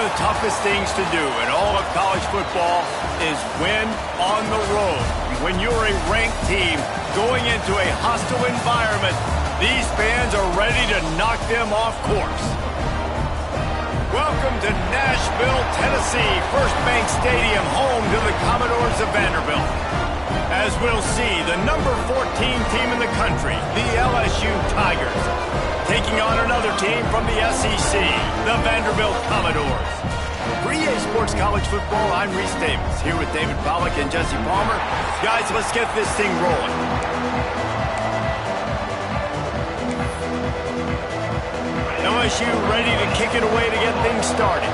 the toughest things to do in all of college football is win on the road. When you're a ranked team going into a hostile environment, these fans are ready to knock them off course. Welcome to Nashville, Tennessee, First Bank Stadium, home to the Commodores of Vanderbilt. As we'll see, the number 14 team in the country, the LSU Tigers, taking on another team from the SEC, the Vanderbilt Commodores. For EA Sports College Football, I'm Reese Davis, here with David Pollack and Jesse Palmer. Guys, let's get this thing rolling. LSU ready to kick it away to get things started.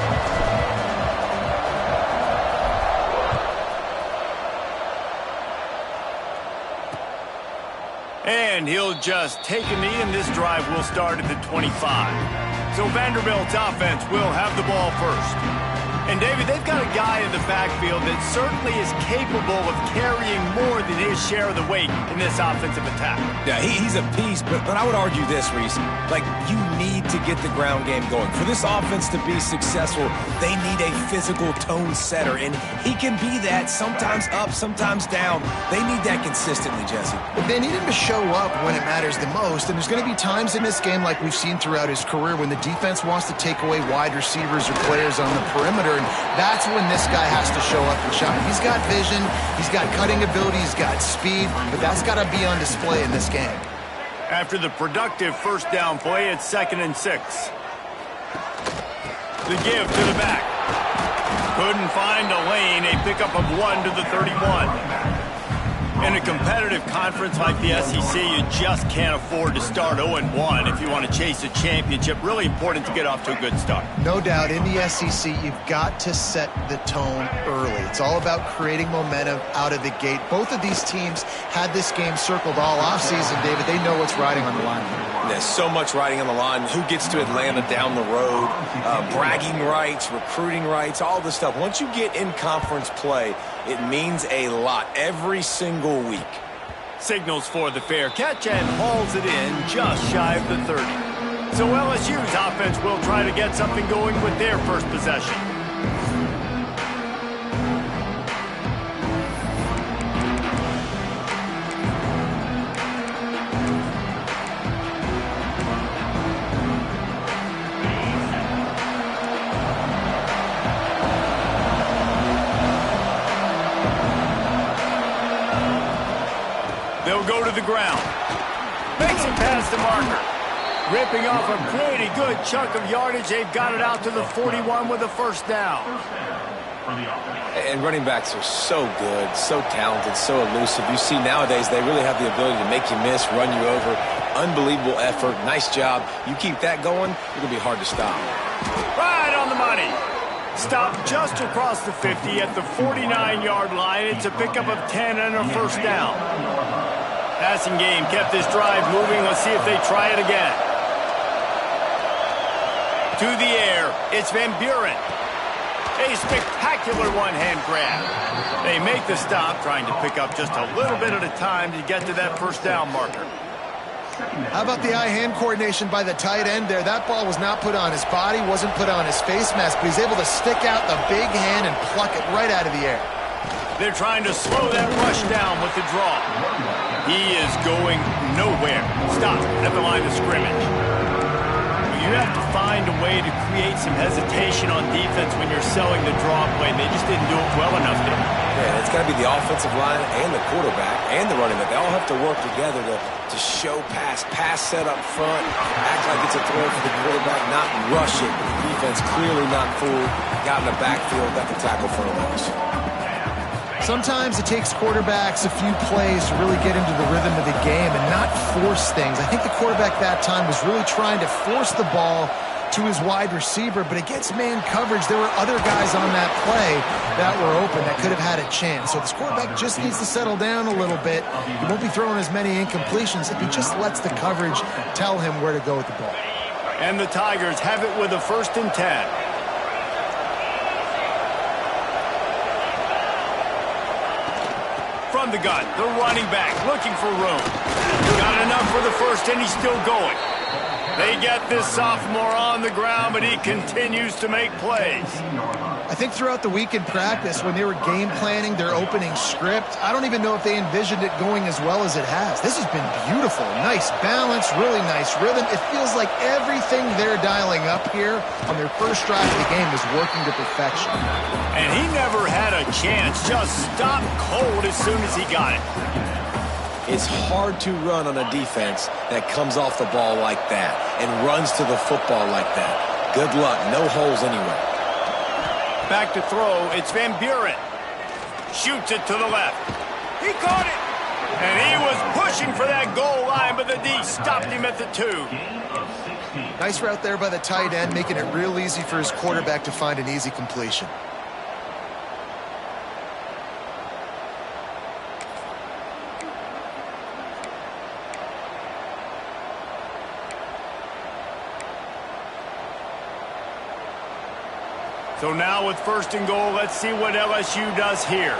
And he'll just take a knee, and this drive will start at the 25. So Vanderbilt's offense will have the ball first. And, David, they've got a guy in the backfield that certainly is capable of carrying more than his share of the weight in this offensive attack. Yeah, he's a beast, but I would argue this, Reese. Like, you need to get the ground game going. For this offense to be successful, they need a physical tone setter, and he can be that, sometimes up, sometimes down. They need that consistently, Jesse. They need him to show up when it matters the most, and there's going to be times in this game like we've seen throughout his career when the defense wants to take away wide receivers or players on the perimeter, and that's when this guy has to show up and shine. He's got vision, he's got cutting ability, he's got speed, but that's got to be on display in this game. After the productive first down play, it's 2nd and 6. The give to the back. Couldn't find a lane, a pickup of 1 to the 31. In a competitive conference like the SEC, you just can't afford to start 0-1 if you want to chase a championship. Really important to get off to a good start. No doubt, in the SEC, you've got to set the tone early. It's all about creating momentum out of the gate. Both of these teams had this game circled all offseason, David. They know what's riding on the line. There's so much riding on the line. Who gets to Atlanta down the road? Bragging rights, recruiting rights, all this stuff. Once you get in conference play, it means a lot every single week. Signals for the fair catch and hauls it in just shy of the 30. So LSU's offense will try to get something going with their first possession. They'll go to the ground. Makes it past the marker. Ripping off a pretty good chunk of yardage. They've got it out to the 41 with a first down. And running backs are so good, so talented, so elusive. You see nowadays they really have the ability to make you miss, run you over. Unbelievable effort. Nice job. You keep that going, it'll be hard to stop. Right on the money. Stopped just across the 50 at the 49-yard line. It's a pickup of 10 and a first down. Passing game kept this drive moving. Let's see if they try it again. To the air, it's Van Buren. A spectacular one-hand grab. They make the stop, trying to pick up just a little bit at a time to get to that first down marker. How about the eye-hand coordination by the tight end there? That ball was not put on his body, wasn't put on his face mask, but he's able to stick out the big hand and pluck it right out of the air. They're trying to slow that rush down with the draw. He is going nowhere. Stop at the line of scrimmage. You have to find a way to create some hesitation on defense when you're selling the draw play. They just didn't do it well enough there. Yeah, it's got to be the offensive line and the quarterback and the running back. They all have to work together to show pass set up front, act like it's a throw for the quarterback, not rush it. The defense clearly not fooled, got in the backfield, got the tackle for a loss. Sometimes it takes quarterbacks a few plays to really get into the rhythm of the game and not force things. I think the quarterback that time was really trying to force the ball to his wide receiver, but against man coverage, there were other guys on that play that were open that could have had a chance. So this quarterback just needs to settle down a little bit. He won't be throwing as many incompletions if he just lets the coverage tell him where to go with the ball. And the Tigers have it with a 1st and 10. From the gun, the running back looking for room. Got enough for the first, and he's still going. They get this sophomore on the ground, but he continues to make plays. I think throughout the week in practice, when they were game planning their opening script, I don't even know if they envisioned it going as well as it has. This has been beautiful. Nice balance, really nice rhythm. It feels like everything they're dialing up here on their first drive of the game is working to perfection. And he never had a chance. Just stopped cold as soon as he got it. It's hard to run on a defense that comes off the ball like that and runs to the football like that. Good luck. No holes anywhere. Back to throw. It's Van Buren. Shoots it to the left. He caught it. And he was pushing for that goal line, but the D stopped him at the 2. Nice route there by the tight end, making it real easy for his quarterback to find an easy completion. So now with first and goal, let's see what LSU does here.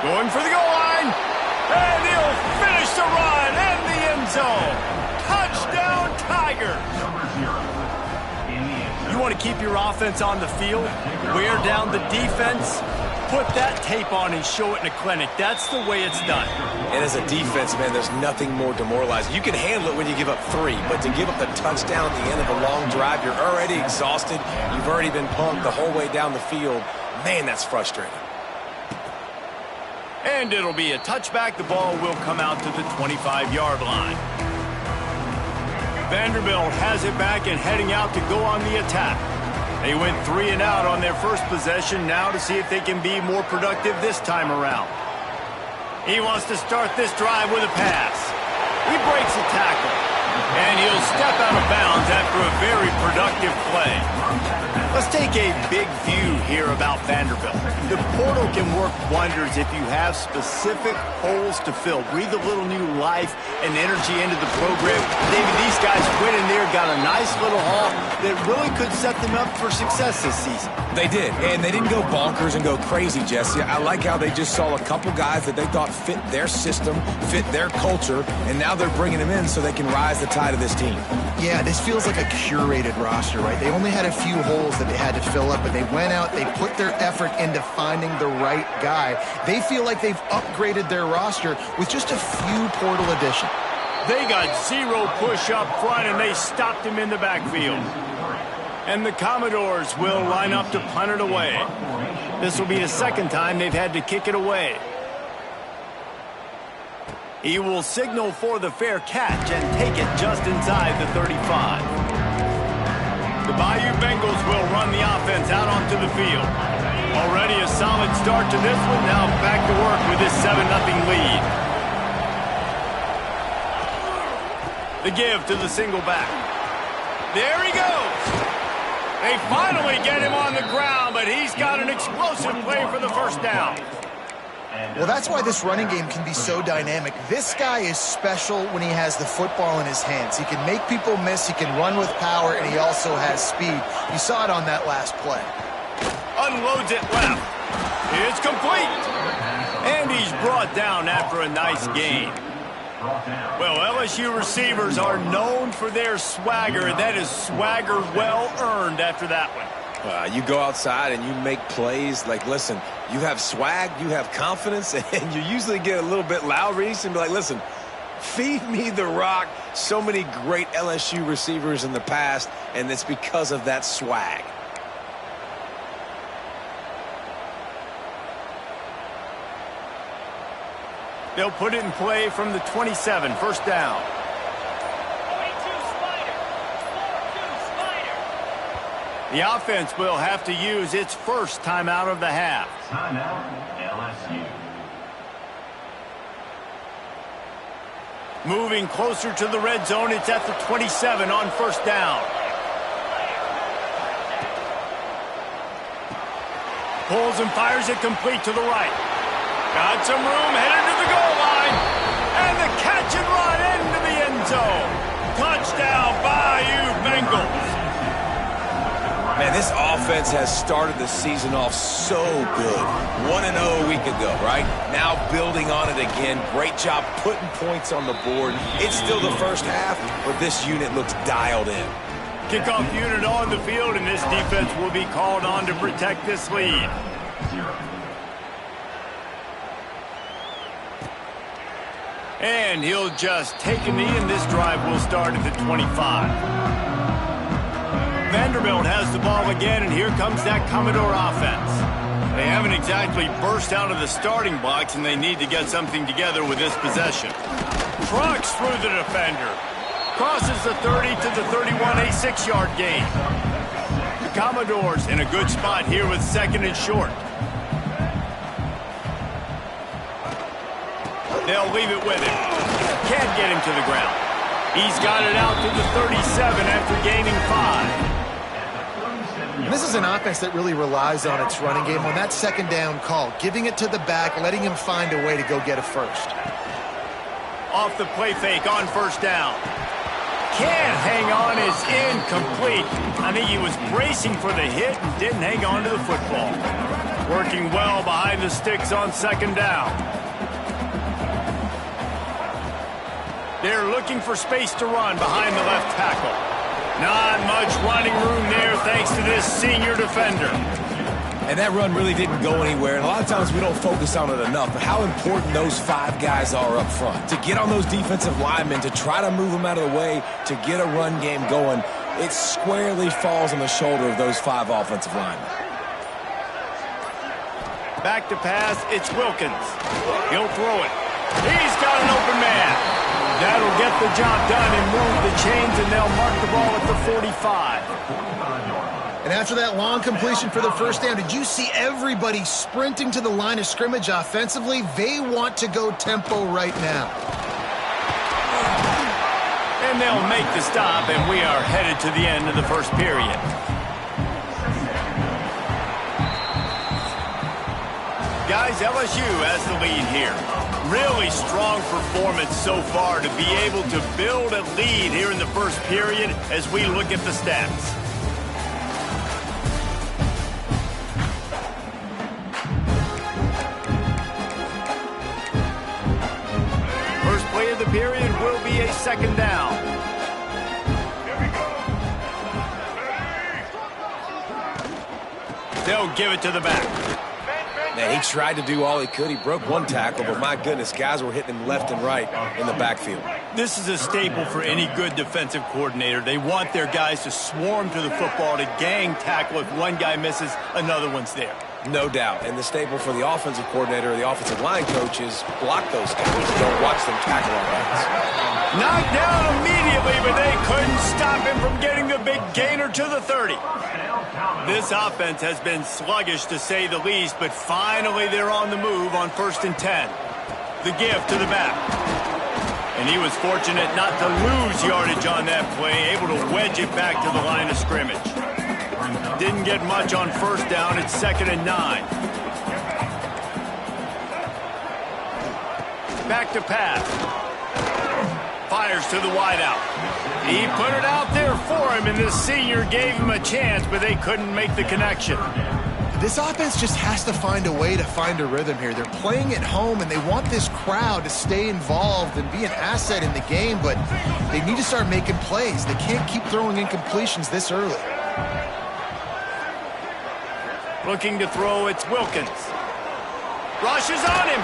Going for the goal line. And he'll finish the run in the end zone. Touchdown, Tigers. You want to keep your offense on the field, wear down the defense, put that tape on and show it in a clinic. That's the way it's done. And as a defense, man, there's nothing more demoralizing. You can handle it when you give up 3, but to give up the touchdown at the end of a long drive, you're already exhausted. You've already been pumped the whole way down the field. Man, that's frustrating. And it'll be a touchback. The ball will come out to the 25-yard line. Vanderbilt has it back and heading out to go on the attack. They went 3 and out on their first possession, now to see if they can be more productive this time around. He wants to start this drive with a pass. He breaks a tackle, and he'll step out of bounds after a very productive play. Let's take a big view here about Vanderbilt. The portal can work wonders if you have specific holes to fill. Breathe a little new life and energy into the program. David, these guys went in there, got a nice little haul that really could set them up for success this season. They did, and they didn't go bonkers and go crazy, Jesse. I like how they just saw a couple guys that they thought fit their system, fit their culture, and now they're bringing them in so they can rise the tide of this team. Yeah, this feels like a curated roster, right? They only had a few holes that they had to fill up, but they went out, they put their effort into finding the right guy. They feel like they've upgraded their roster with just a few portal additions. They got 0 push up front, and they stopped him in the backfield. And the Commodores will line up to punt it away. This will be the second time they've had to kick it away. He will signal for the fair catch and take it just inside the 35. The Bayou Bengals will run the offense out onto the field. Already a solid start to this one. Now back to work with this 7-0 lead. The give to the single back. There he goes. They finally get him on the ground, but he's got an explosive play for the first down. Well, that's why this running game can be so dynamic. This guy is special when he has the football in his hands. He can make people miss, he can run with power, and he also has speed. You saw it on that last play. Unloads it left. It's complete. And he's brought down after a nice gain. Well, LSU receivers are known for their swagger. That is swagger well earned after that one. You go outside and you make plays. Like, listen, you have swag, you have confidence, and you usually get a little bit loud, Reese, and be like, listen, feed me the rock. So many great LSU receivers in the past, and it's because of that swag. They'll put it in play from the 27, first down. The offense will have to use its first timeout of the half. Timeout, LSU. Moving closer to the red zone, it's at the 27 on first down. Pulls and fires it complete to the right. Got some room, headed to the goal line. And the catch and run into the end zone. Touchdown, Bayou Bengals. Man, this offense has started the season off so good. 1-0 a week ago, right? Now building on it again. Great job putting points on the board. It's still the first half, but this unit looks dialed in. Kickoff unit on the field, and this defense will be called on to protect this lead. And he'll just take a knee, and this drive will start at the 25. Vanderbilt has the ball again, and here comes that Commodore offense. They haven't exactly burst out of the starting blocks, and they need to get something together with this possession. Trucks through the defender. Crosses the 30 to the 31, a 6-yard gain. The Commodores in a good spot here with second and short. They'll leave it with him. Can't get him to the ground. He's got it out to the 37 after gaining 5. And this is an offense that really relies on its running game on that second down call, giving it to the back, letting him find a way to go get a first. Off the play fake on first down. Can't hang on, is incomplete. I think he was bracing for the hit and didn't hang on to the football. Working well behind the sticks on second down. They're looking for space to run behind the left tackle. Not much running room there thanks to this senior defender. And that run really didn't go anywhere, and a lot of times we don't focus on it enough, but how important those 5 guys are up front. To get on those defensive linemen, to try to move them out of the way, to get a run game going, it squarely falls on the shoulder of those 5 offensive linemen. Back to pass, it's Wilkins. He'll throw it. He's got an open man. That'll get the job done and move the chains, and they'll mark the ball at the 45. And after that long completion for the first down, did you see everybody sprinting to the line of scrimmage offensively? They want to go tempo right now. And they'll make the stop, and we are headed to the end of the first period. Guys, LSU has the lead here. Really strong performance so far to be able to build a lead here in the first period as we look at the stats. First play of the period will be a second down. They'll give it to the back. Man, he tried to do all he could. He broke one tackle, but my goodness, guys were hitting him left and right in the backfield. This is a staple for any good defensive coordinator. They want their guys to swarm to the football, to gang tackle. If one guy misses, another one's there. No doubt. And the staple for the offensive coordinator or the offensive line coach is block those guys. Don't watch them tackle our guys. Knocked down immediately, but they couldn't stop him from getting the big gainer to the 30. This offense has been sluggish, to say the least, but finally they're on the move on 1st and 10. The give to the back. And he was fortunate not to lose yardage on that play, able to wedge it back to the line of scrimmage. Didn't get much on first down. It's 2nd and 9. Back to pass. Fires to the wideout. He put it out there for him, and this senior gave him a chance, but they couldn't make the connection. This offense just has to find a way to find a rhythm here. They're playing at home, and they want this crowd to stay involved and be an asset in the game, but they need to start making plays. They can't keep throwing incompletions this early. Looking to throw, it's Wilkins. Rushes on him.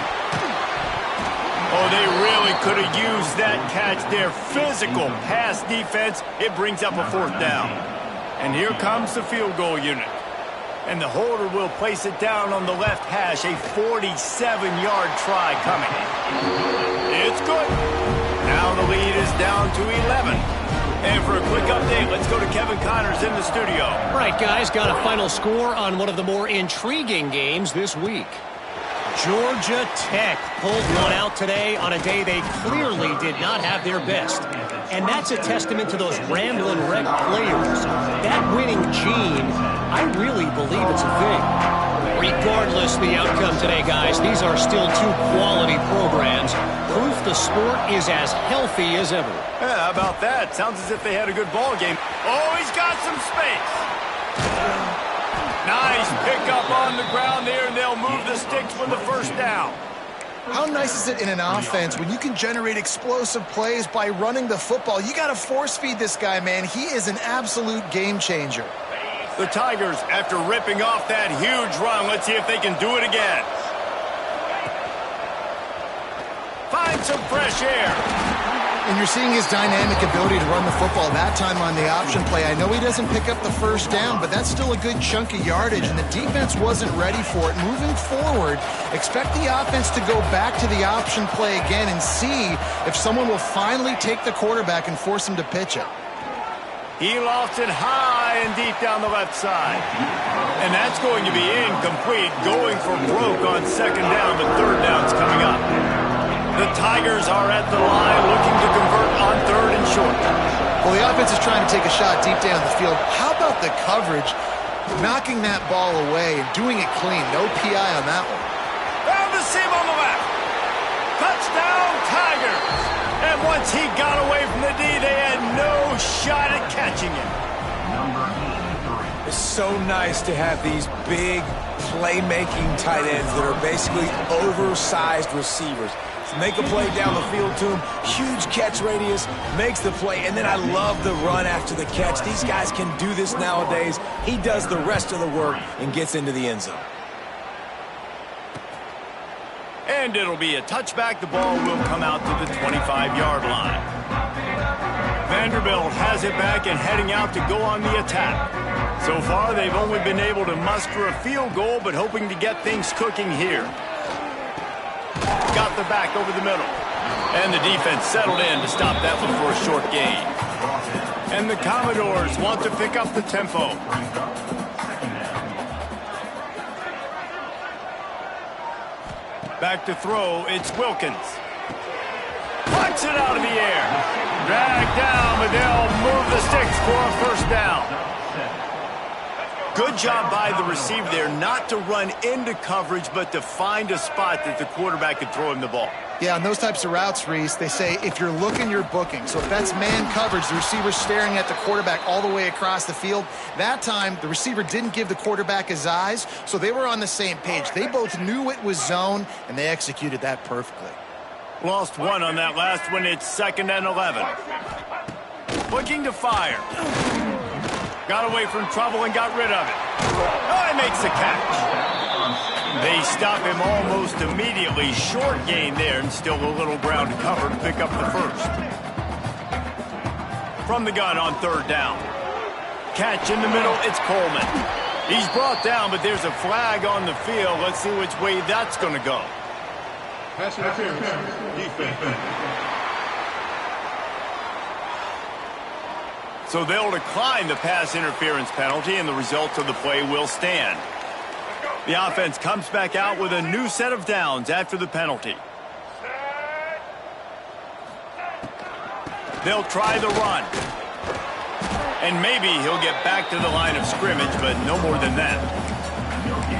Oh, they really could have used that catch there. Physical pass defense. It brings up a 4th down. And here comes the field goal unit. And the holder will place it down on the left hash. A 47-yard try coming. It's good. Now the lead is down to 11. And for a quick update, let's go to Kevin Connors in the studio. All right, guys, got a final score on one of the more intriguing games this week. Georgia Tech pulled one out today on a day they clearly did not have their best. And that's a testament to those Ramblin' Wreck players. That winning gene, I really believe it's a thing. Regardless the outcome today, guys, these are still 2 quality programs. Proof the sport is as healthy as ever. Yeah, how about that? Sounds as if they had a good ball game. Oh, he's got some space. Nice pickup on the ground there, and they'll move the sticks with the first down. How nice is it in an offense when you can generate explosive plays by running the football? You got to force feed this guy, man. He is an absolute game changer. The Tigers, after ripping off that huge run, let's see if they can do it again. Find some fresh air. And you're seeing his dynamic ability to run the football, that time on the option play. I know he doesn't pick up the first down, but that's still a good chunk of yardage, and the defense wasn't ready for it. Moving forward, expect the offense to go back to the option play again and see if someone will finally take the quarterback and force him to pitch it. He lost it high and deep down the left side. And that's going to be incomplete, going for broke on second down, but third down's coming up. The Tigers are at the line looking to convert on third and short. Well, the offense is trying to take a shot deep down the field. How about the coverage, knocking that ball away and doing it clean? No PI on that one. Found the seam on the left. Touchdown, Tigers. And once he got away from the D, they had no shot at catching him. It's so nice to have these big playmaking tight ends that are basically oversized receivers. Make a play down the field to him, huge catch radius, makes the play, and then I love the run after the catch. These guys can do this nowadays. He does the rest of the work and gets into the end zone. And it'll be a touchback. The ball will come out to the 25-yard line. Vanderbilt has it back and heading out to go on the attack. So far, they've only been able to muster a field goal, but hoping to get things cooking here. Got the back over the middle. And the defense settled in to stop that one for a short gain. And the Commodores want to pick up the tempo. Back to throw, it's Wilkins. Punts it out of the air. Dragged down, but they'll move the sticks for a first down. Good job by the receiver there not to run into coverage, but to find a spot that the quarterback could throw him the ball. Yeah, on those types of routes, Reese, they say if you're looking, you're booking. So if that's man coverage, the receiver's staring at the quarterback all the way across the field. That time, the receiver didn't give the quarterback his eyes, so they were on the same page. They both knew it was zone, and they executed that perfectly. Lost one on that last one. It's 2nd and 11. Looking to fire. Got away from trouble and got rid of it. Oh, he makes the catch. They stop him almost immediately. Short gain there, and still a little ground to cover to pick up the first. From the gun on third down. Catch in the middle, it's Coleman. He's brought down, but there's a flag on the field. Let's see which way that's going to go. Pass interference, defense. So they'll decline the pass interference penalty, and the results of the play will stand. The offense comes back out with a new set of downs after the penalty. They'll try the run. And maybe he'll get back to the line of scrimmage, but no more than that.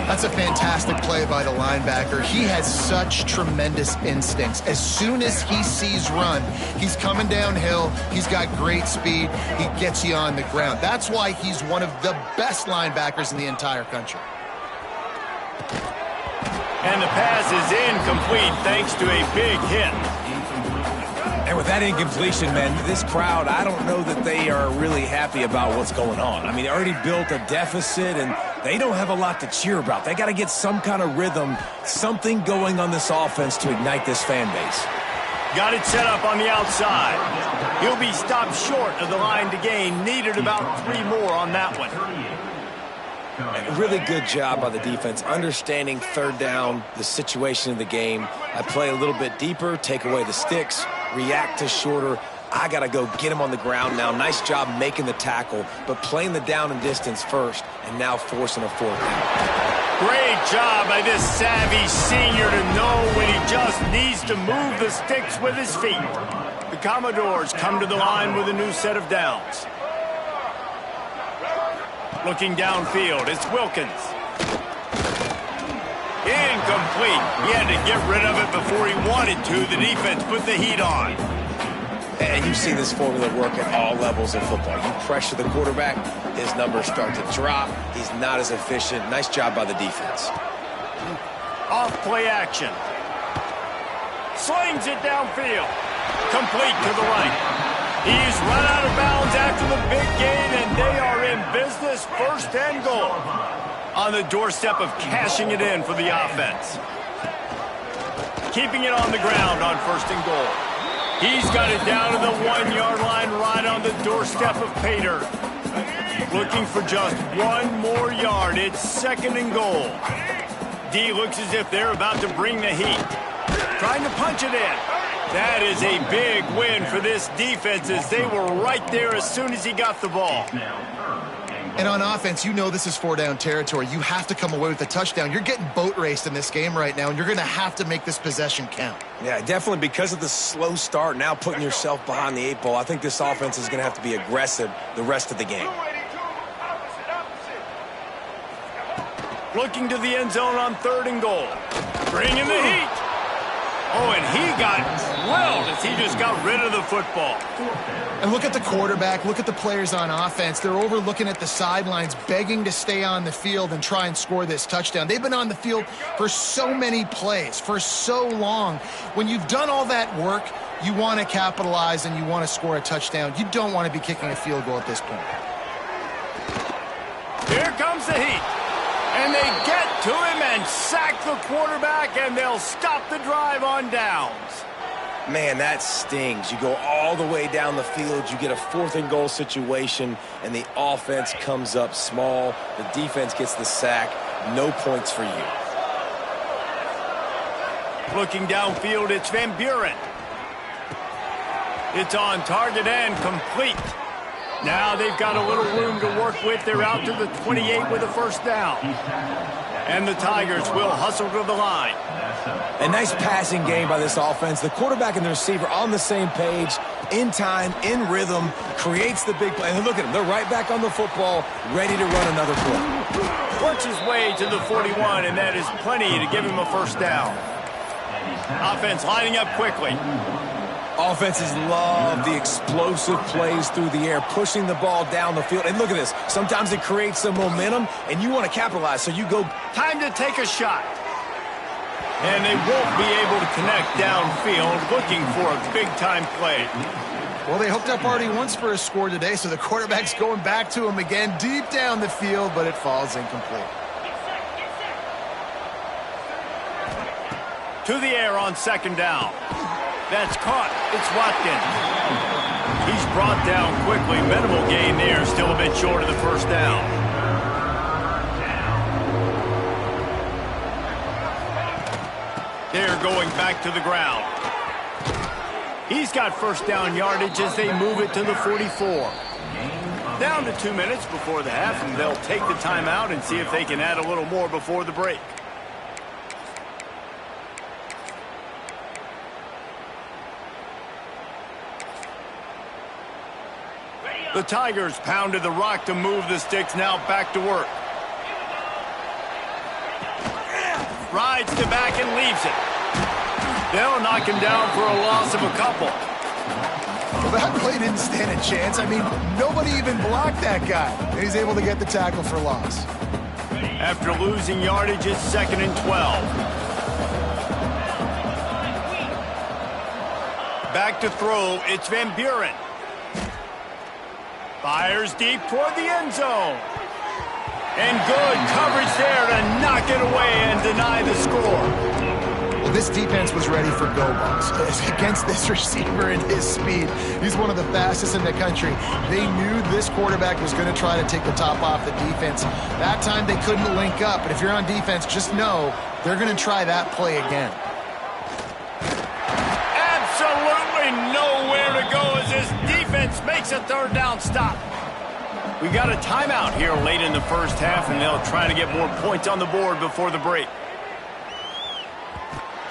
That's a fantastic play by the linebacker. He has such tremendous instincts. As soon as he sees run, he's coming downhill. He's got great speed. He gets you on the ground. That's why he's one of the best linebackers in the entire country. And the pass is incomplete thanks to a big hit. And with that incompletion, man, this crowd, I don't know that they are really happy about what's going on. I mean, they already built a deficit, and they don't have a lot to cheer about. They got to get some kind of rhythm, something going on this offense to ignite this fan base. Got it set up on the outside. He'll be stopped short of the line to gain. Needed about 3 more on that one. A really good job by the defense, understanding third down, the situation of the game. I play a little bit deeper, take away the sticks, react to shorter. I got to go get him on the ground now. Nice job making the tackle, but playing the down and distance first, and now forcing a fourth down. Great job by this savvy senior to know when he just needs to move the sticks with his feet. The Commodores come to the line with a new set of downs. Looking downfield, it's Wilkins. Incomplete. He had to get rid of it before he wanted to. The defense put the heat on. And you've seen this formula work at all levels of football. You pressure the quarterback, his numbers start to drop. He's not as efficient. Nice job by the defense. Off play action. Slings it downfield. Complete to the right. He's run out of bounds after the big gain, and they are in business. 1st and goal. On the doorstep of cashing it in for the offense. Keeping it on the ground on 1st and goal. He's got it down to the 1-yard line right on the doorstep of Pater. Looking for just 1 more yard. It's 2nd and goal. D looks as if they're about to bring the heat. Trying to punch it in. That is a big win for this defense as they were right there as soon as he got the ball. And on offense, you know this is 4-down territory. You have to come away with a touchdown. You're getting boat raced in this game right now, and you're going to have to make this possession count. Yeah, definitely because of the slow start, now putting yourself behind the 8 ball. I think this offense is going to have to be aggressive the rest of the game. Looking to the end zone on 3rd and goal. Bringing the heat. Oh, and he got drilled as he just got rid of the football. And look at the quarterback. Look at the players on offense. They're over looking at the sidelines, begging to stay on the field and try and score this touchdown. They've been on the field for so many plays, for so long. When you've done all that work, you want to capitalize and you want to score a touchdown. You don't want to be kicking a field goal at this point. Here comes the heat. And they get to him and sack the quarterback, and they'll stop the drive on downs. Man, that stings. You go all the way down the field, you get a 4th and goal situation, and the offense comes up small. The defense gets the sack. No points for you. Looking downfield, it's Van Buren. It's on target and complete. Now they've got a little room to work with. They're out to the 28 with a 1st down. And the Tigers will hustle to the line. A nice passing game by this offense. The quarterback and the receiver on the same page, in time, in rhythm, creates the big play. And look at them. They're right back on the football, ready to run another play. Works his way to the 41, and that is plenty to give him a 1st down. Offense lining up quickly. Offenses love the explosive plays through the air, pushing the ball down the field. And look at this. Sometimes it creates some momentum, and you want to capitalize, so you go. Time to take a shot. And they won't be able to connect downfield, looking for a big-time play. Well, they hooked up already once for a score today, so the quarterback's going back to him again deep down the field, but it falls incomplete. To the air on 2nd down. That's caught. It's Watkins. He's brought down quickly. Minimal gain there. Still a bit short of the 1st down. They're going back to the ground. He's got 1st down yardage as they move it to the 44. Down to 2 minutes before the half, and they'll take the timeout and see if they can add a little more before the break. The Tigers pounded the rock to move the sticks, now back to work. Rides to back and leaves it. They'll knock him down for a loss of a couple. Well, that play didn't stand a chance. I mean, nobody even blocked that guy. And he's able to get the tackle for loss. After losing yardage, it's 2nd and 12. Back to throw, it's Van Buren. Fires deep toward the end zone. And good coverage there to knock it away and deny the score. Well, this defense was ready for go balls. Against this receiver and his speed, he's one of the fastest in the country. They knew this quarterback was going to try to take the top off the defense. That time they couldn't link up, but if you're on defense, just know they're going to try that play again. Absolutely nowhere to go as this defense makes a 3rd down stop. We got a timeout here late in the 1st half, and they'll try to get more points on the board before the break.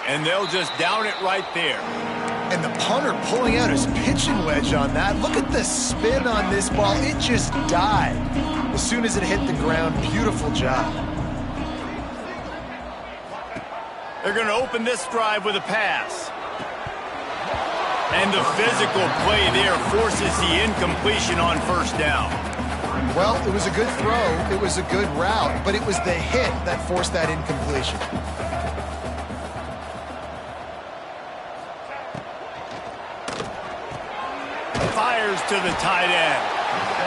And they'll just down it right there. And the punter pulling out his pitching wedge on that. Look at the spin on this ball. It just died as soon as it hit the ground. Beautiful job. They're going to open this drive with a pass. And the physical play there forces the incompletion on first down. Well, it was a good throw, it was a good route, but it was the hit that forced that incompletion. Fires to the tight end.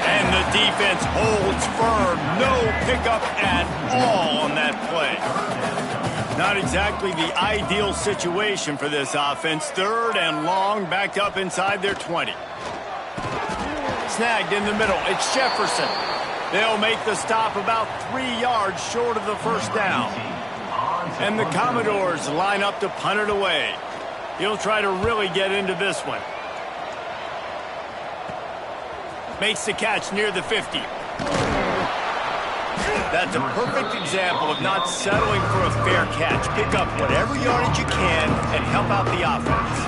And the defense holds firm. No pickup at all on that play. Not exactly the ideal situation for this offense. 3rd and long, backed up inside their 20. Snagged in the middle. It's Jefferson. They'll make the stop about 3 yards short of the first down. And the Commodores line up to punt it away. He'll try to really get into this one. Makes the catch near the 50. That's a perfect example of not settling for a fair catch. Pick up whatever yardage you can and help out the offense.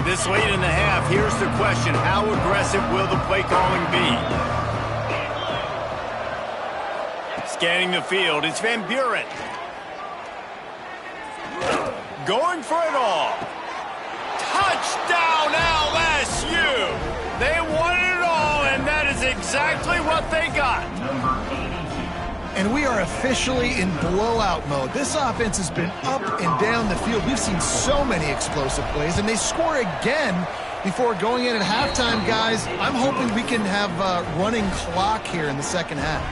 This late in the half, here's the question. How aggressive will the play calling be? Scanning the field, it's Van Buren. Going for it all. Touchdown LSU! They won it all, and that is exactly what they got. And we are officially in blowout mode. This offense has been up and down the field. We've seen so many explosive plays, and they score again before going in at halftime, guys. I'm hoping we can have a running clock here in the second half.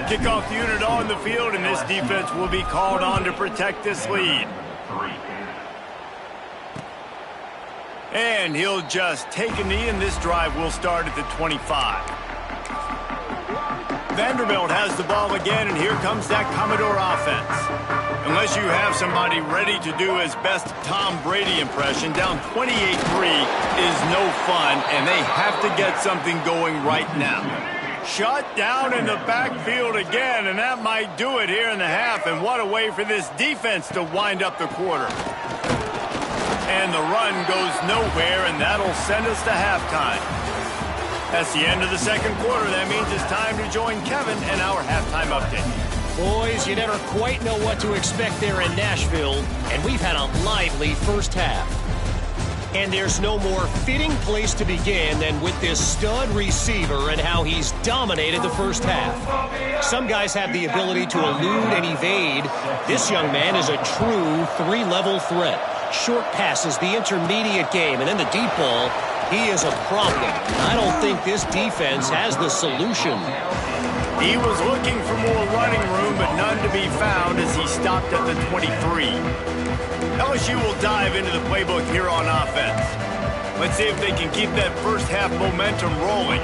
Kickoff unit on the field, and this defense will be called on to protect this lead. And he'll just take a knee, and this drive will start at the 25. Vanderbilt has the ball again, and here comes that Commodore offense. Unless you have somebody ready to do his best Tom Brady impression, down 28-3 is no fun, and they have to get something going right now. Shut down in the backfield again, and that might do it here in the half. And what a way for this defense to wind up the quarter. And the run goes nowhere, and that'll send us to halftime. That's the end of the second quarter. That means it's time to join Kevin and our halftime update. Boys, you never quite know what to expect there in Nashville, and we've had a lively first half. And there's no more fitting place to begin than with this stud receiver and how he's dominated the first half. Some guys have the ability to elude and evade. This young man is a true three-level threat. Short passes, the intermediate game, and then the deep ball. He is a problem. I don't think this defense has the solution. He was looking for more running room, but none to be found as he stopped at the 23. LSU will dive into the playbook here on offense. Let's see if they can keep that first half momentum rolling.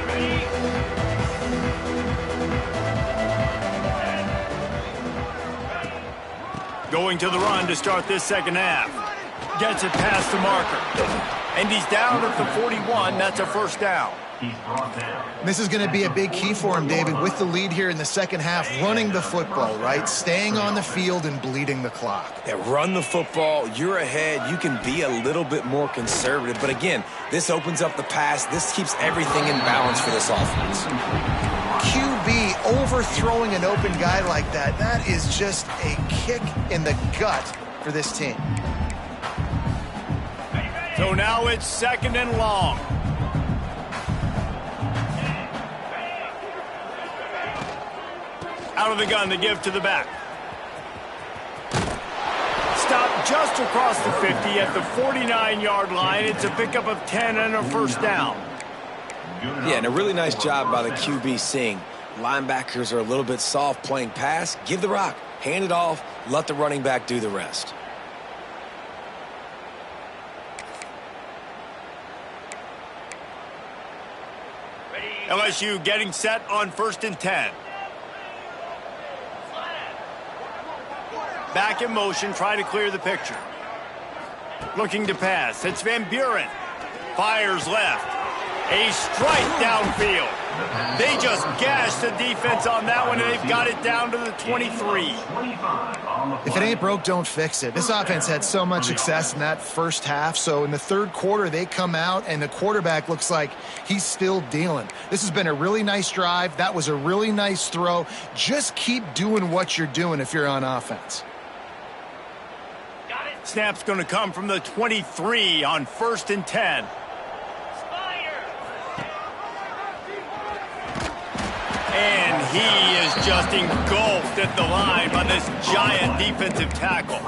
Going to the run to start this second half. Gets it past the marker. And he's down at the 41. That's a first down. This is going to be a big key for him, David, with the lead here in the second half, running the football, right? Staying on the field and bleeding the clock. Yeah, run the football. You're ahead. You can be a little bit more conservative. But again, this opens up the pass. This keeps everything in balance for this offense. QB overthrowing an open guy like that, that is just a kick in the gut for this team. So now it's second and long. Out of the gun, the give to the back. Stop just across the 50 at the 49-yard line. It's a pickup of 10 and a first down. Yeah, and a really nice job by the QB seeing. Linebackers are a little bit soft playing pass. Give the rock. Hand it off. Let the running back do the rest. LSU getting set on 1st and 10. Back in motion, try to clear the picture. Looking to pass. It's Van Buren. Fires left. A strike downfield. They just gashed the defense on that one, and they've got it down to the 23. If it ain't broke, don't fix it. This offense had so much success in that first half, so in the third quarter, they come out, and the quarterback looks like he's still dealing. This has been a really nice drive. That was a really nice throw. Just keep doing what you're doing if you're on offense. Snap's going to come from the 23 on 1st and 10. And he is just engulfed at the line by this giant defensive tackle.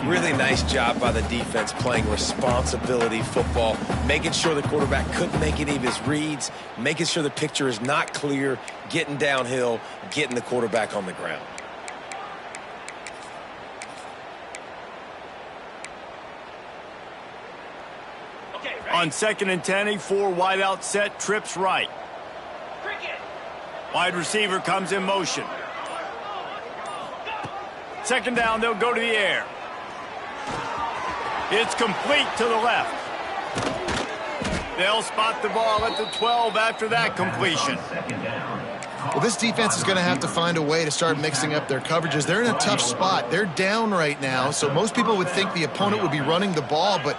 Really nice job by the defense playing responsibility football, making sure the quarterback couldn't make any of his reads, making sure the picture is not clear, getting downhill, getting the quarterback on the ground. On 2nd and 10, a 4 wide out set, trips right. Wide receiver comes in motion. 2nd down, they'll go to the air. It's complete to the left. They'll spot the ball at the 12 after that completion. Well, this defense is going to have to find a way to start mixing up their coverages. They're in a tough spot. They're down right now, so most people would think the opponent would be running the ball, but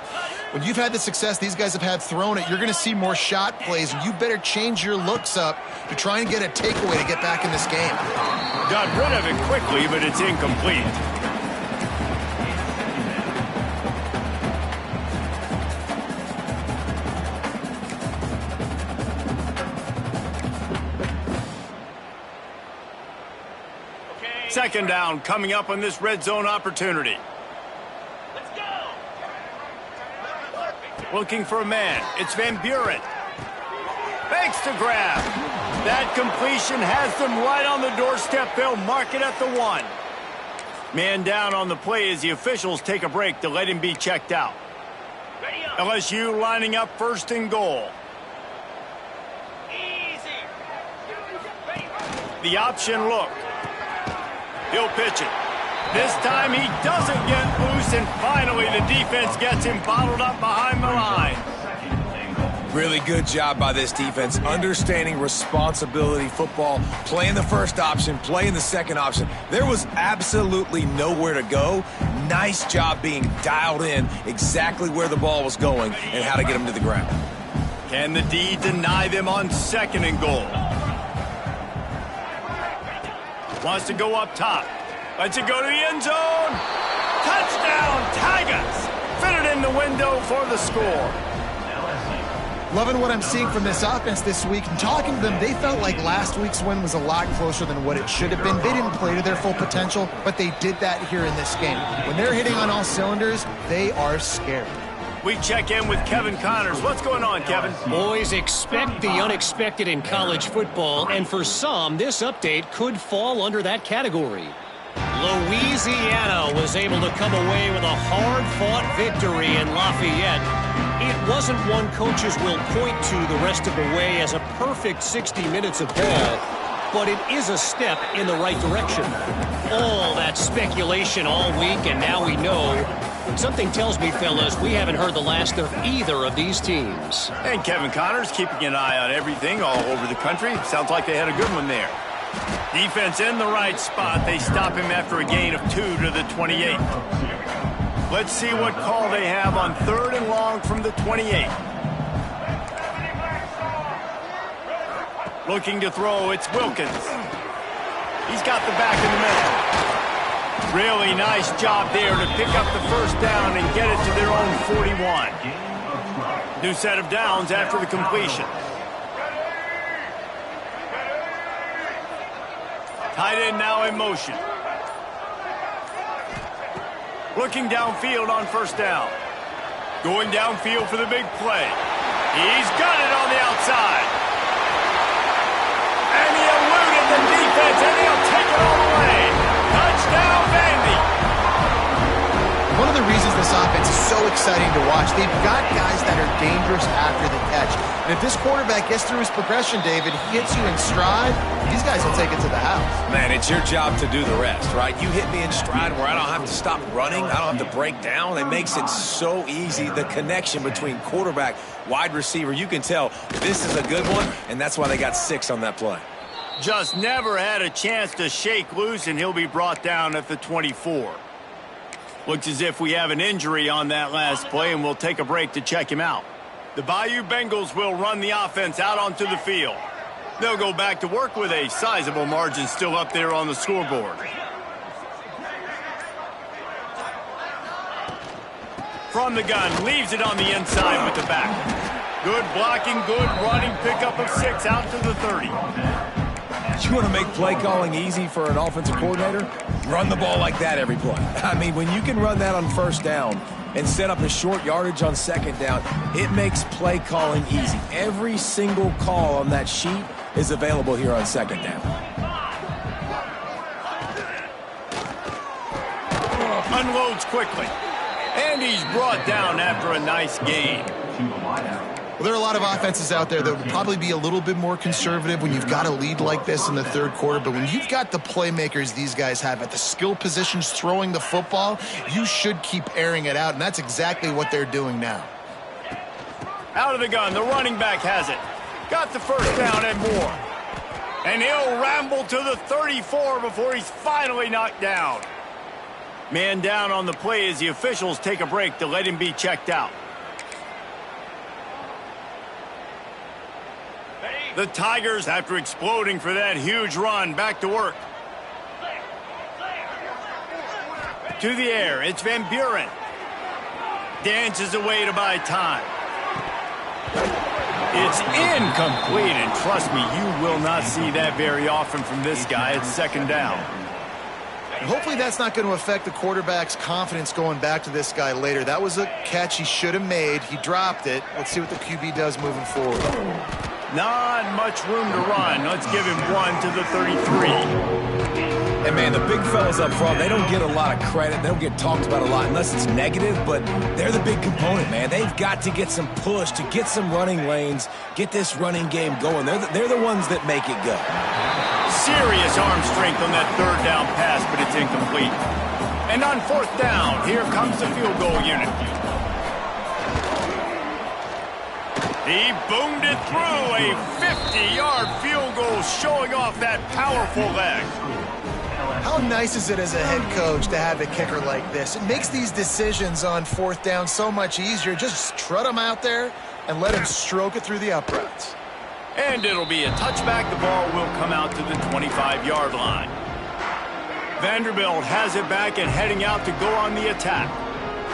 when you've had the success these guys have had throwing it, you're going to see more shot plays, and you better change your looks up to try and get a takeaway to get back in this game. Got rid of it quickly, but it's incomplete. Second down coming up on this red zone opportunity. Let's go. Looking for a man. It's Van Buren. Fakes to grab. That completion has them right on the doorstep. They'll mark it at the 1. Man down on the play as the officials take a break to let him be checked out. LSU lining up 1st and goal. The option look. He'll pitch it. This time he doesn't get loose, and finally the defense gets him bottled up behind the line. Really good job by this defense, understanding responsibility football, playing the first option, playing the second option. There was absolutely nowhere to go. Nice job being dialed in exactly where the ball was going and how to get him to the ground. Can the D deny them on 2nd and goal? Wants to go up top. Lets it go to the end zone. Touchdown, Tigers! Fit it in the window for the score. Loving what I'm seeing from this offense this week. And talking to them, they felt like last week's win was a lot closer than what it should have been. They didn't play to their full potential, but they did that here in this game. When they're hitting on all cylinders, they are scary. We check in with Kevin Connors. What's going on, Kevin? Boys, expect the unexpected in college football, and for some, this update could fall under that category. Louisiana was able to come away with a hard-fought victory in Lafayette. It wasn't one coaches will point to the rest of the way as a perfect 60 minutes of ball, but it is a step in the right direction. All that speculation all week, and now we know. Something tells me, fellas, we haven't heard the last of either of these teams. And Kevin Connors keeping an eye on everything all over the country. Sounds like they had a good one there. Defense in the right spot. They stop him after a gain of 2 to the 28. Let's see what call they have on 3rd and long from the 28. Looking to throw, it's Wilkins. He's got the back in the middle. Really nice job there to pick up the 1st down and get it to their own 41. New set of downs after the completion. Tight end now in motion. Looking downfield on 1st down. Going downfield for the big play. He's got it on the outside. And he eluded the defense, and he'll take it all the way. Touchdown, Vandy. One of the reasons this offense is so exciting to watch, they've got guys that are dangerous after the catch. And if this quarterback gets through his progression, David, he hits you in stride, these guys will take it to the house. Man, it's your job to do the rest, right? You hit me in stride where I don't have to stop running. I don't have to break down. It makes it so easy. The connection between quarterback, wide receiver, you can tell this is a good one, and that's why they got 6 on that play. Just never had a chance to shake loose, and he'll be brought down at the 24. Looks as if we have an injury on that last play, and we'll take a break to check him out. The Bayou Bengals will run the offense out onto the field. They'll go back to work with a sizable margin still up there on the scoreboard. From the gun, leaves it on the inside with the back. Good blocking, good running, pickup of 6 out to the 30. You want to make play calling easy for an offensive coordinator? Run the ball like that every play. I mean, when you can run that on first down and set up a short yardage on second down, it makes play calling easy. Every single call on that sheet is available here on second down. Unloads quickly. And he's brought down after a nice gain. Well, there are a lot of offenses out there that would probably be a little bit more conservative when you've got a lead like this in the third quarter. But when you've got the playmakers these guys have at the skill positions throwing the football, you should keep airing it out. And that's exactly what they're doing now. Out of the gun, the running back has it. Got the first down and more. And he'll ramble to the 34 before he's finally knocked down. Man down on the play as the officials take a break to let him be checked out. The Tigers, after exploding for that huge run, back to work. To the air, it's Van Buren. Dances away to buy time. It's incomplete, and trust me, you will not see that very often from this guy. It's second down. Hopefully that's not going to affect the quarterback's confidence going back to this guy later. That was a catch he should have made. He dropped it. Let's see what the QB does moving forward. Not much room to run. Let's give him 1 to the 33. And, man, the big fellas up front, they don't get a lot of credit. They don't get talked about a lot unless it's negative, but they're the big component, man. They've got to get some push, to get some running lanes, get this running game going. They're the ones that make it go. Serious arm strength on that third down pass, but it's incomplete. And on fourth down, here comes the field goal unit. He boomed it through a 50-yard field goal, showing off that powerful leg. How nice is it as a head coach to have a kicker like this? It makes these decisions on fourth down so much easier. Just trot him out there and let him stroke it through the uprights. And it'll be a touchback. The ball will come out to the 25-yard line. Vanderbilt has it back and heading out to go on the attack.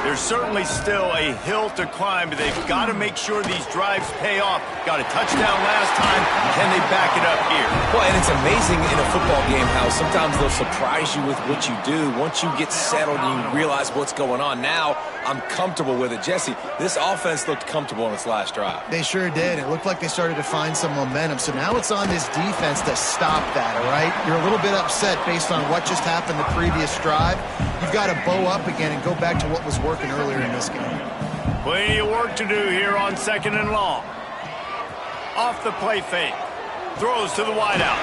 There's certainly still a hill to climb, but they've got to make sure these drives pay off. Got a touchdown last time. Can they back it up here? Well, and it's amazing in a football game how sometimes they'll surprise you with what you do. Once you get settled and you realize what's going on, now I'm comfortable with it. Jesse, this offense looked comfortable in its last drive. They sure did. It looked like they started to find some momentum. So now it's on this defense to stop that, all right? You're a little bit upset based on what just happened the previous drive. You've got to bow up again and go back to what was working earlier in this game. Plenty of work to do here on second and long. Off the play fake. Throws to the wideout.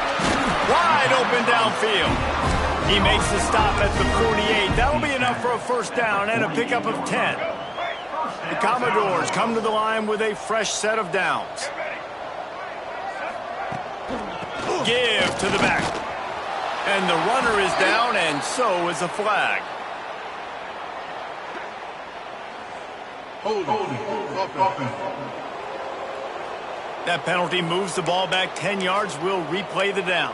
Wide open downfield. He makes the stop at the 48. That'll be enough for a first down and a pickup of 10. The Commodores come to the line with a fresh set of downs. Give to the back. And the runner is down, and so is a flag. Hold offense. That penalty moves the ball back 10 yards. We'll replay the down.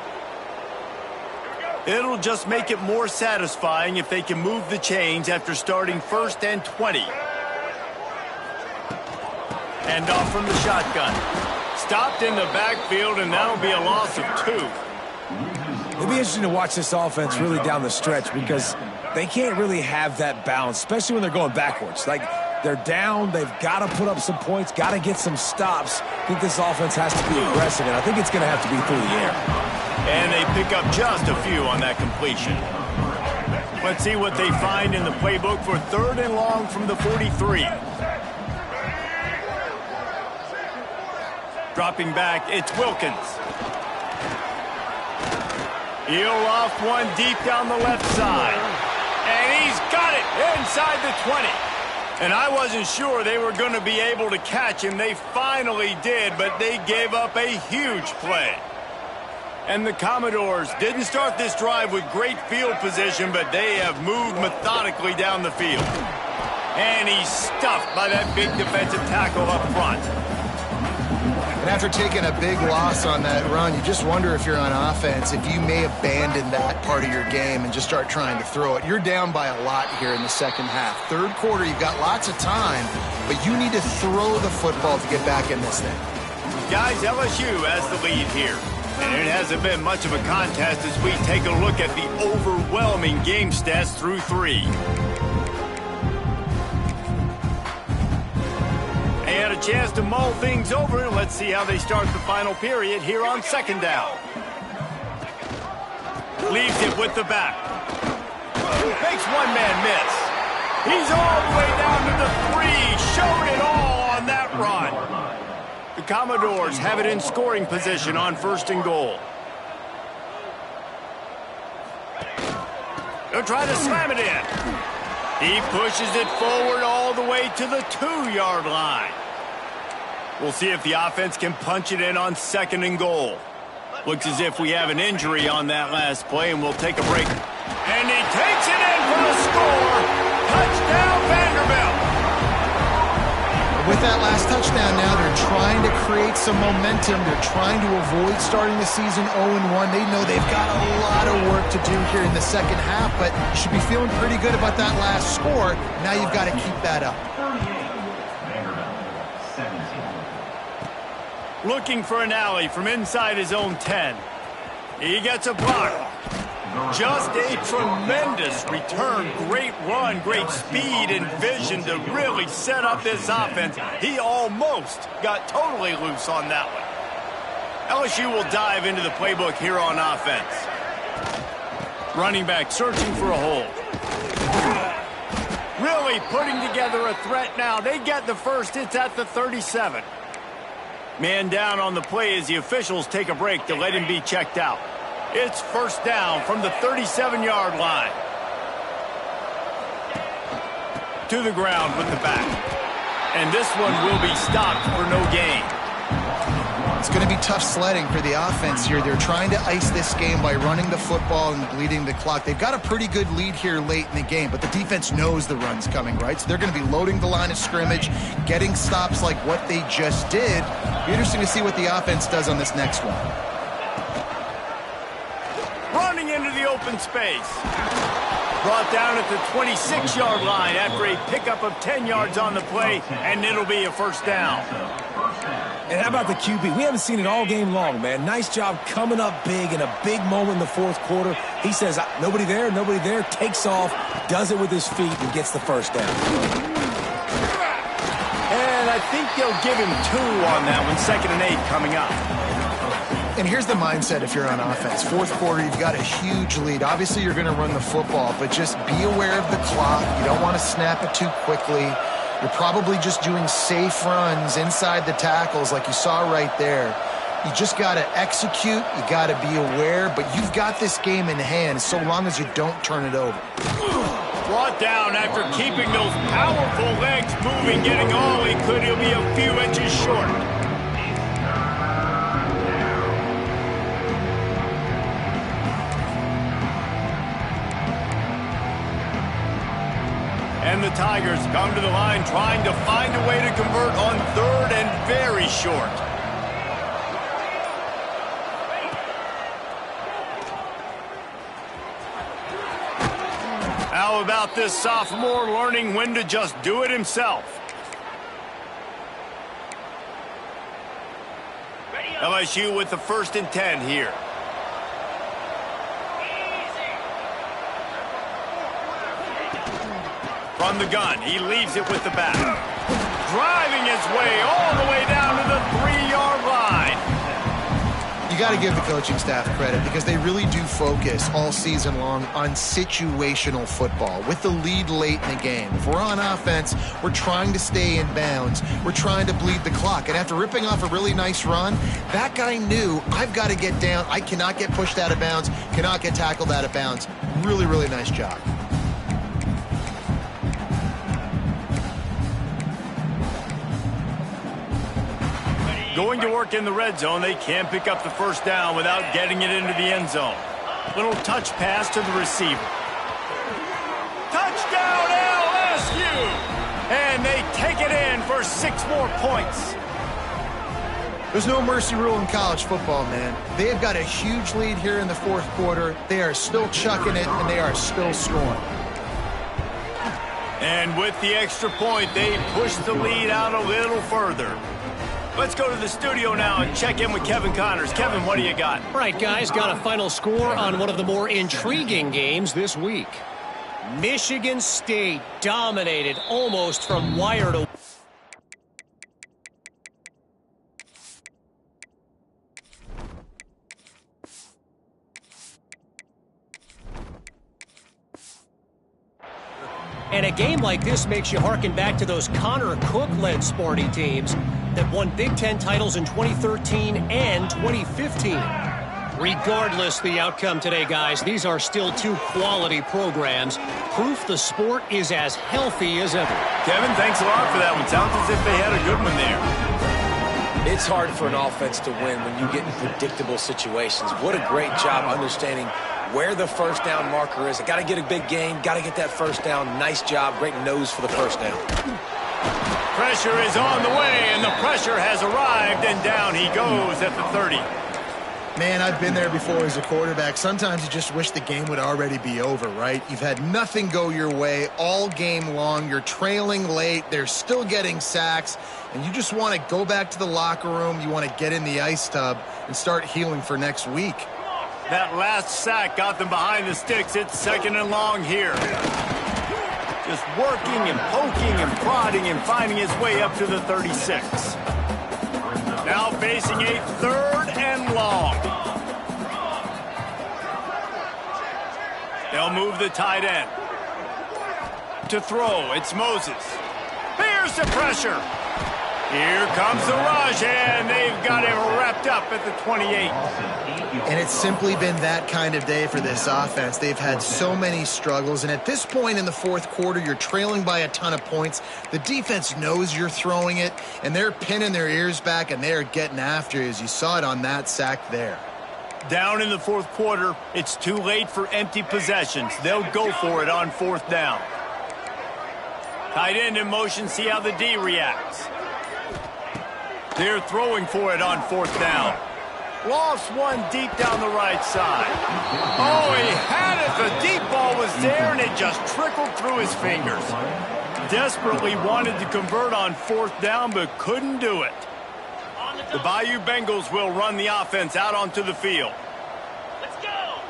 It'll just make it more satisfying if they can move the chains after starting first and 20. And off from the shotgun. Stopped in the backfield, and that'll be a loss of 2. It'll be interesting to watch this offense really down the stretch because they can't really have that balance, especially when they're going backwards. Like, they're down, they've got to put up some points, got to get some stops. I think this offense has to be aggressive, and I think it's going to have to be through the air. And they pick up just a few on that completion. Let's see what they find in the playbook for third and long from the 43. Dropping back, it's Wilkins. He'll off one deep down the left side. And he's got it inside the 20. And I wasn't sure they were going to be able to catch him. They finally did, but they gave up a huge play. And the Commodores didn't start this drive with great field position, but they have moved methodically down the field. And he's stuffed by that big defensive tackle up front. And after taking a big loss on that run, you just wonder if you're on offense, if you may abandon that part of your game and just start trying to throw it. You're down by a lot here in the second half. Third quarter, you've got lots of time, but you need to throw the football to get back in this thing. Guys, LSU has the lead here. And it hasn't been much of a contest as we take a look at the overwhelming game stats through 3. They had a chance to mull things over. Let's see how they start the final period here on second down. Leaves it with the back. Makes one man miss. He's all the way down to the 3. Showed it all on that run. The Commodores have it in scoring position on 1st and goal. They'll try to slam it in. He pushes it forward all the way to the 2-yard line. We'll see if the offense can punch it in on 2nd and goal. Looks as if we have an injury on that last play, and we'll take a break. And he takes it in for the score. Touchdown, Vanderbilt. With that last touchdown now, they're trying to create some momentum. They're trying to avoid starting the season 0-1. They know they've got a lot of work to do here in the second half, but you should be feeling pretty good about that last score. Now you've got to keep that up. Looking for an alley from inside his own 10. He gets a block. Just a tremendous return. Great run, great speed and vision to really set up this offense. He almost got totally loose on that one. LSU will dive into the playbook here on offense. Running back searching for a hole. Really putting together a threat now. They get the first. It's at the 37. Man down on the play as the officials take a break to let him be checked out. It's first down from the 37-yard line. To the ground with the back. And this one will be stopped for no gain. It's going to be tough sledding for the offense here. They're trying to ice this game by running the football and bleeding the clock. They've got a pretty good lead here late in the game, but the defense knows the run's coming, right? So they're going to be loading the line of scrimmage, getting stops like what they just did. It'll be interesting to see what the offense does on this next one. Running into the open space. Brought down at the 26-yard line after a pickup of 10 yards on the play, and it'll be a first down. And how about the QB? We haven't seen it all game long, man. Nice job coming up big in a big moment in the fourth quarter. He says, nobody there, takes off, does it with his feet, and gets the first down. And I think they'll give him 2 on that one, 2nd and 8 coming up. And here's the mindset if you're on offense. Fourth quarter, you've got a huge lead. Obviously, you're going to run the football, but just be aware of the clock. You don't want to snap it too quickly. You're probably just doing safe runs inside the tackles like you saw right there. You just got to execute. You got to be aware, but you've got this game in hand so long as you don't turn it over. Brought down after keeping those powerful legs moving, getting all he could. He'll be a few inches short. And the Tigers come to the line trying to find a way to convert on 3rd and very short. How about this sophomore learning when to just do it himself? LSU with the 1st and 10 here. From the gun, he leaves it with the back. Driving his way all the way down to the 3-yard line. You got to give the coaching staff credit because they really do focus all season long on situational football with the lead late in the game. If we're on offense, we're trying to stay in bounds. We're trying to bleed the clock. And after ripping off a really nice run, that guy knew, I've got to get down. I cannot get pushed out of bounds, cannot get tackled out of bounds. Really, really nice job. Going to work in the red zone, they can't pick up the first down without getting it into the end zone. Little touch pass to the receiver. Touchdown LSU! And they take it in for 6 more points. There's no mercy rule in college football, man. They've got a huge lead here in the fourth quarter. They are still chucking it, and they are still scoring. And with the extra point, they push the lead out a little further. Let's go to the studio now and check in with Kevin Connors. Kevin, what do you got? All right, guys, got a final score on one of the more intriguing games this week. Michigan State dominated almost from wire to... And a game like this makes you harken back to those Connor Cook-led Sparty teams that won Big Ten titles in 2013 and 2015. Regardless the outcome today, guys, these are still two quality programs. Proof the sport is as healthy as ever. Kevin, thanks a lot for that one. Sounds as if they had a good one there. It's hard for an offense to win when you get in predictable situations. What a great job understanding where the first down marker is. I got to get a big gain, got to get that first down. Nice job, great nose for the first down. Pressure is on the way, and the pressure has arrived, and down he goes at the 30. Man, I've been there before as a quarterback. Sometimes you just wish the game would already be over, right? You've had nothing go your way all game long. You're trailing late. They're still getting sacks, and you just want to go back to the locker room. You want to get in the ice tub and start healing for next week. That last sack got them behind the sticks. It's 2nd and long here. Just working and poking and prodding and finding his way up to the 36. Now facing a 3rd and long. They'll move the tight end. To throw, it's Moses. Here's the pressure. Here comes the rush, and they've got him wrapped up at the 28. And it's simply been that kind of day for this offense. They've had so many struggles, and at this point in the fourth quarter, you're trailing by a ton of points. The defense knows you're throwing it, and they're pinning their ears back, and they're getting after you, as you saw it on that sack there. Down in the fourth quarter, it's too late for empty possessions. They'll go for it on 4th down. Tight end in motion, see how the D reacts. They're throwing for it on 4th down. Lost one deep down the right side. Oh, he had it. The deep ball was there, and it just trickled through his fingers. Desperately wanted to convert on 4th down, but couldn't do it. The Bayou Bengals will run the offense out onto the field. Let's go!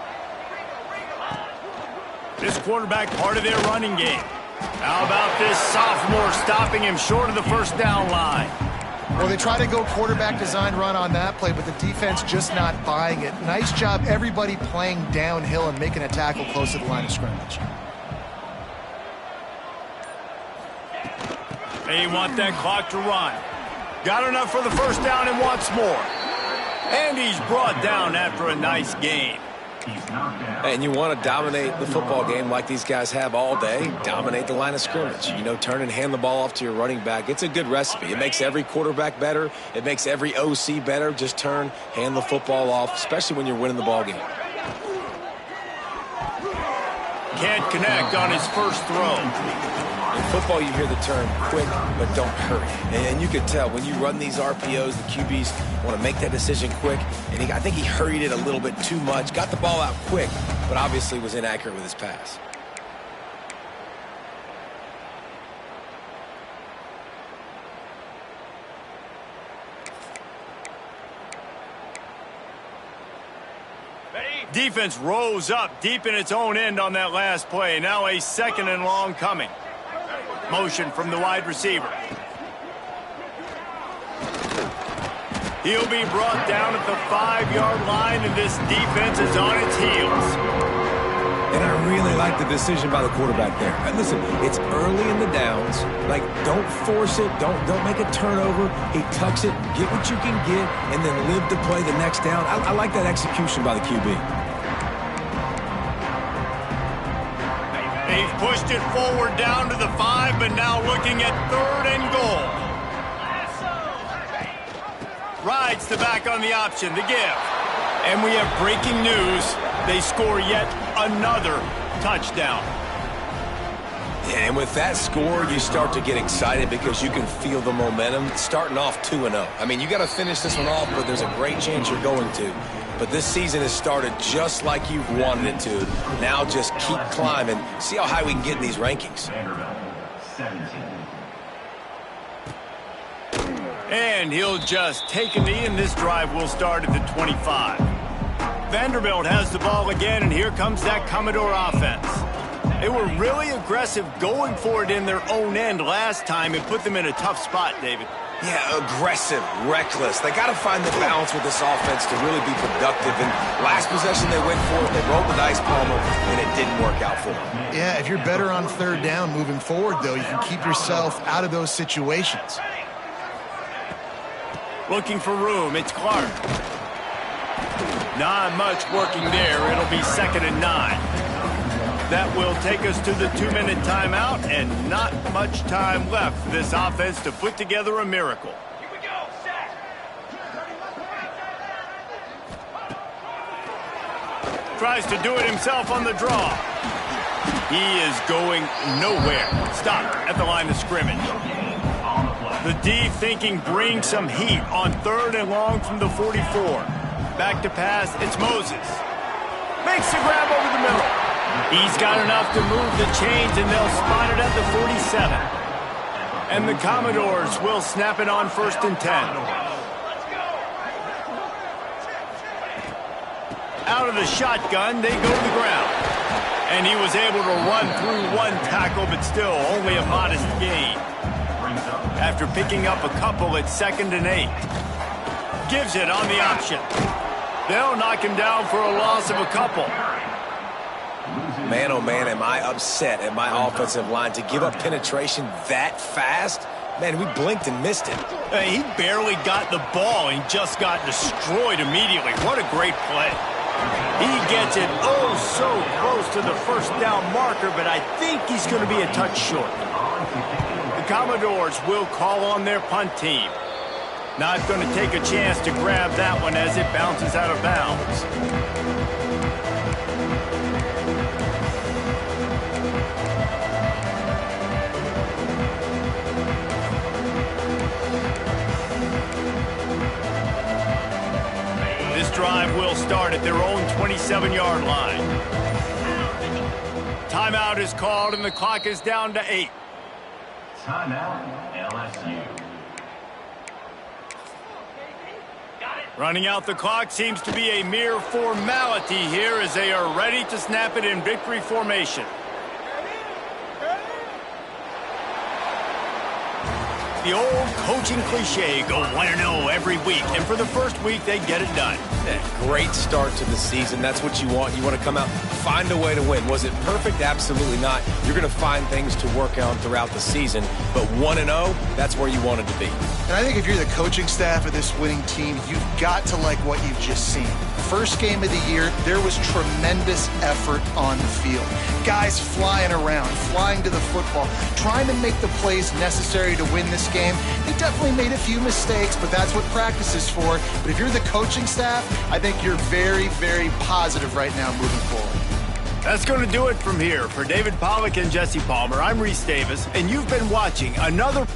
This quarterback part of their running game. How about this sophomore stopping him short of the 1st down line? Well, they try to go quarterback design run on that play, but the defense just not buying it. Nice job, everybody playing downhill and making a tackle close to the line of scrimmage. They want that clock to run. Got enough for the 1st down and wants more. And he's brought down after a nice gain. And you want to dominate the football game like these guys have all day. Dominate the line of scrimmage. You know, turn and hand the ball off to your running back. It's a good recipe. It makes every quarterback better. It makes every OC better. Just turn, hand the football off, especially when you're winning the ball game. Can't connect on his first throw. In football, you hear the term quick, but don't hurry. And you can tell when you run these RPOs, the QBs want to make that decision quick. And I think he hurried it a little bit too much. Got the ball out quick, but obviously was inaccurate with his pass. Defense rose up deep in its own end on that last play. Now a 2nd and long coming. Motion from the wide receiver. He'll be brought down at the 5-yard line, and this defense is on its heels. And I really like the decision by the quarterback there. And listen, it's early in the downs. Like, don't force it. Don't make a turnover. He tucks it, get what you can get, and then live to play the next down. I like that execution by the QB. They've pushed it forward down to the 5, but now looking at 3rd and goal. Rides the back on the option, the give. And we have breaking news. They score yet another touchdown. And with that score, you start to get excited because you can feel the momentum starting off 2-0. I mean, you got to finish this one off, but there's a great chance you're going to. But this season has started just like you've wanted it to. Now just keep climbing. See how high we can get in these rankings. Vanderbilt, 17. And he'll just take a knee, and this drive will start at the 25. Vanderbilt has the ball again, and here comes that Commodore offense. They were really aggressive going for it in their own end last time. It put them in a tough spot, David. Yeah, aggressive, reckless. They got to find the balance with this offense to really be productive. And last possession they went for it, they rolled the dice, Palmer, and it didn't work out for them. Yeah, if you're better on third down moving forward, though, you can keep yourself out of those situations. Looking for room, it's Clark. Not much working there. It'll be 2nd and 9. That will take us to the 2-minute timeout, and not much time left for this offense to put together a miracle. Here we go, set. Tries to do it himself on the draw. He is going nowhere. Stop at the line of scrimmage. The D thinking bring some heat on 3rd and long from the 44. Back to pass, it's Moses. Makes the grab over the middle. He's got enough to move the chains, and they'll spot it at the 47. And the Commodores will snap it on 1st and 10. Out of the shotgun, they go to the ground. And he was able to run through one tackle, but still only a modest gain. After picking up a couple, it's 2nd and 8. Gives it on the option. They'll knock him down for a loss of a couple. Man, oh man, am I upset at my offensive line to give up penetration that fast? Man, we blinked and missed it. He barely got the ball and just got destroyed immediately. What a great play. He gets it oh so close to the 1st down marker, but I think he's going to be a touch short. The Commodores will call on their punt team. Not going to take a chance to grab that one as it bounces out of bounds. This drive will start at their own 27-yard line. Timeout is called, and the clock is down to 8. Timeout, LSU. Running out the clock seems to be a mere formality here as they are ready to snap it in victory formation. The old coaching cliche, go 1-0 every week, and for the first week, they get it done. Great start to the season. That's what you want. You want to come out, find a way to win. Was it perfect? Absolutely not. You're going to find things to work on throughout the season, but 1-0, that's where you wanted to be. And I think if you're the coaching staff of this winning team, you've got to like what you've just seen. First game of the year, there was tremendous effort on the field. Guys flying around, flying to the football, trying to make the plays necessary to win this game. They definitely made a few mistakes, but that's what practice is for. But if you're the coaching staff, I think you're very, very positive right now moving forward. That's going to do it from here. For David Pollack and Jesse Palmer, I'm Reese Davis, and you've been watching another